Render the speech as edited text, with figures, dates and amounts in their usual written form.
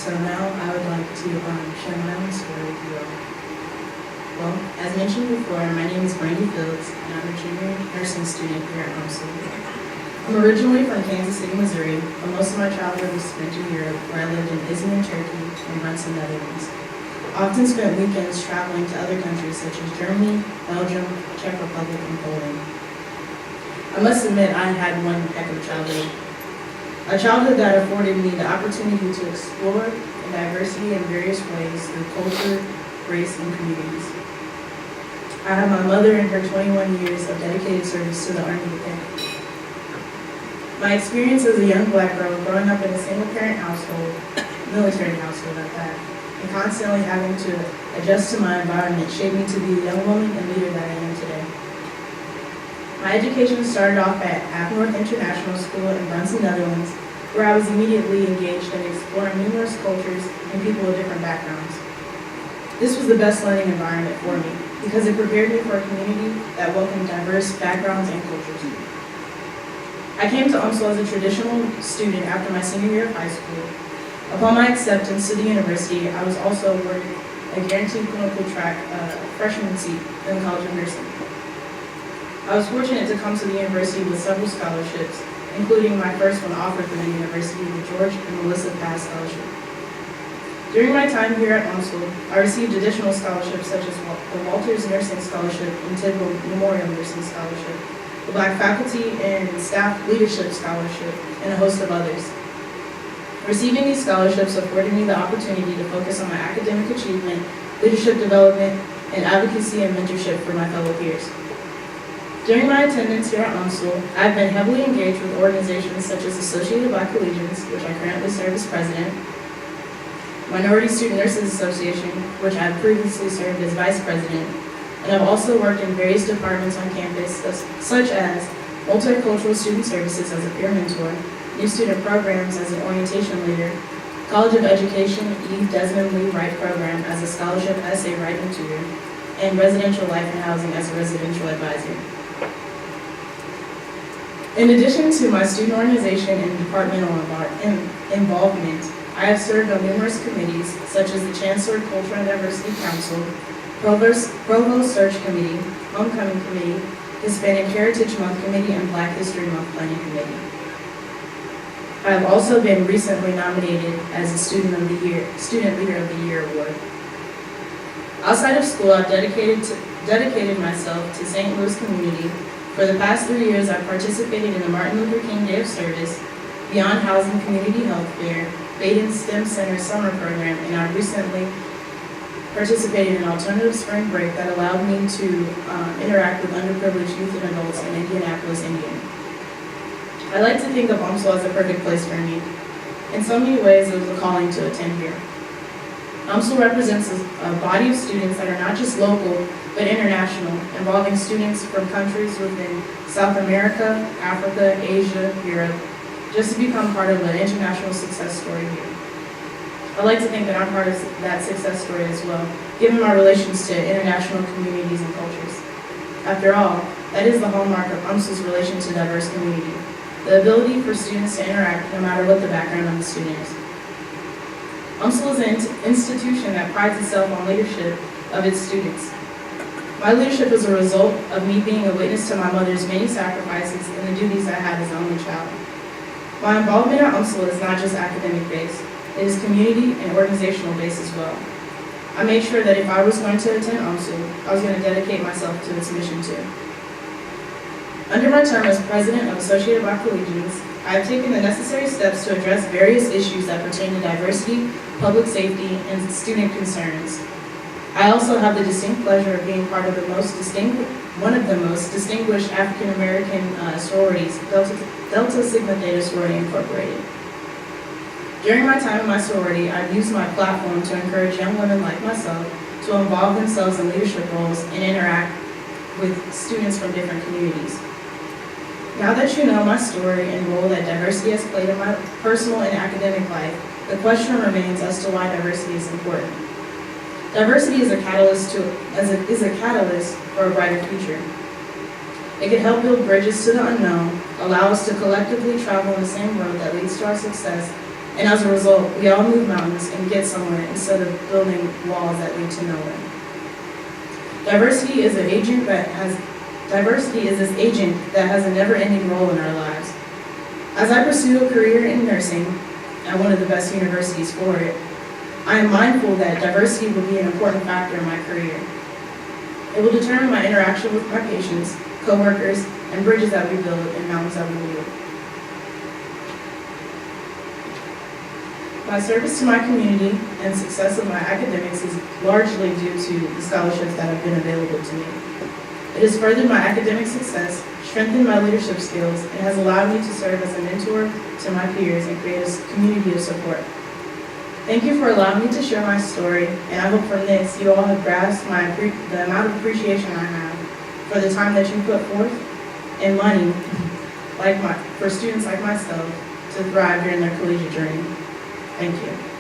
So now I would like to share my own story with you all. Well, as mentioned before, my name is Brani and I'm a junior nursing student here at UMSL. I'm originally from Kansas City, Missouri, but most of my childhood was spent in Europe, where I lived in Izmir, Turkey, and Brani, Netherlands. I often spent weekends traveling to other countries such as Germany, Belgium, Czech Republic, and Poland. I must admit I had one heck of a childhood. A childhood that afforded me the opportunity to explore the diversity in various ways through culture, race, and communities. I have my mother and her 21 years of dedicated service to the Army within. My experience as a young black girl growing up in a single-parent household, military household at that, and constantly having to adjust to my environment shaped me to be the young woman and leader that I am today. My education started off at North International School in Brani, Netherlands, where I was immediately engaged in exploring numerous cultures and people with different backgrounds. This was the best learning environment for me because it prepared me for a community that welcomed diverse backgrounds and cultures. I came to UMSL as a traditional student after my senior year of high school. Upon my acceptance to the university, I was also awarded a guaranteed clinical track freshman seat in the College of Nursing. I was fortunate to come to the university with several scholarships, including my first one offered through the university, the George and Melissa Pass Scholarship. During my time here at UMSL, I received additional scholarships such as the Walters Nursing Scholarship and Tidwell Memorial Nursing Scholarship, the Black Faculty and Staff Leadership Scholarship, and a host of others. Receiving these scholarships afforded me the opportunity to focus on my academic achievement, leadership development, and advocacy and mentorship for my fellow peers. During my attendance here at UMSL, I've been heavily engaged with organizations such as Associated Black Collegians, which I currently serve as president, Minority Student Nurses Association, which I have previously served as vice president, and I've also worked in various departments on campus, such as Multicultural Student Services as a peer mentor, New Student Programs as an orientation leader, College of Education E. Desmond Lee Wright Program as a scholarship essay writing tutor, and Residential Life and Housing as a residential advisor. In addition to my student organization and departmental involvement, I have served on numerous committees, such as the Chancellor Culture and Diversity Council, Provost Search Committee, Homecoming Committee, Hispanic Heritage Month Committee, and Black History Month Planning Committee. I have also been recently nominated as a Student Leader of the Year award. Outside of school, I've dedicated myself to St. Louis community. For the past 3 years, I've participated in the Martin Luther King Day of Service, Beyond Housing Community Health Fair, Baden STEM Center Summer Program, and I recently participated in Alternative Spring Break that allowed me to interact with underprivileged youth and adults in Indianapolis, Indiana. I like to think of UMSL as a perfect place for me. In so many ways, it was a calling to attend here. UMSL represents a body of students that are not just local, but international, involving students from countries within South America, Africa, Asia, Europe, just to become part of an international success story here. I like to think that I'm part of that success story as well, given my relations to international communities and cultures. After all, that is the hallmark of UMSL's relation to diverse community, the ability for students to interact no matter what the background of the student is. UMSL is an institution that prides itself on leadership of its students. My leadership is a result of me being a witness to my mother's many sacrifices and the duties I had as an only child. My involvement at UMSL is not just academic-based, it is community and organizational-based as well. I made sure that if I was going to attend UMSL, I was going to dedicate myself to its mission too. Under my term as president of Associated Black Collegians, I have taken the necessary steps to address various issues that pertain to diversity, public safety, and student concerns. I also have the distinct pleasure of being part of one of the most distinguished African American sororities, Delta Sigma Theta Sorority Incorporated. During my time in my sorority, I've used my platform to encourage young women like myself to involve themselves in leadership roles and interact with students from different communities. Now that you know my story and role that diversity has played in my personal and academic life, the question remains as to why diversity is important. Diversity is a catalyst for a brighter future. It can help build bridges to the unknown, allow us to collectively travel on the same road that leads to our success, And as a result, we all move mountains and get somewhere instead of building walls that lead to nowhere. Diversity is this agent that has a never-ending role in our lives. As I pursue a career in nursing at one of the best universities for it, I am mindful that diversity will be an important factor in my career. It will determine my interaction with my patients, coworkers, and bridges that we build and mountains that we move. My service to my community and success of my academics is largely due to the scholarships that have been available to me. It has furthered my academic success, strengthened my leadership skills, and has allowed me to serve as a mentor to my peers and create a community of support. Thank you for allowing me to share my story, and I hope from this you all have grasped the amount of appreciation I have for the time that you put forth and money for students like myself to thrive during their collegiate journey. Thank you.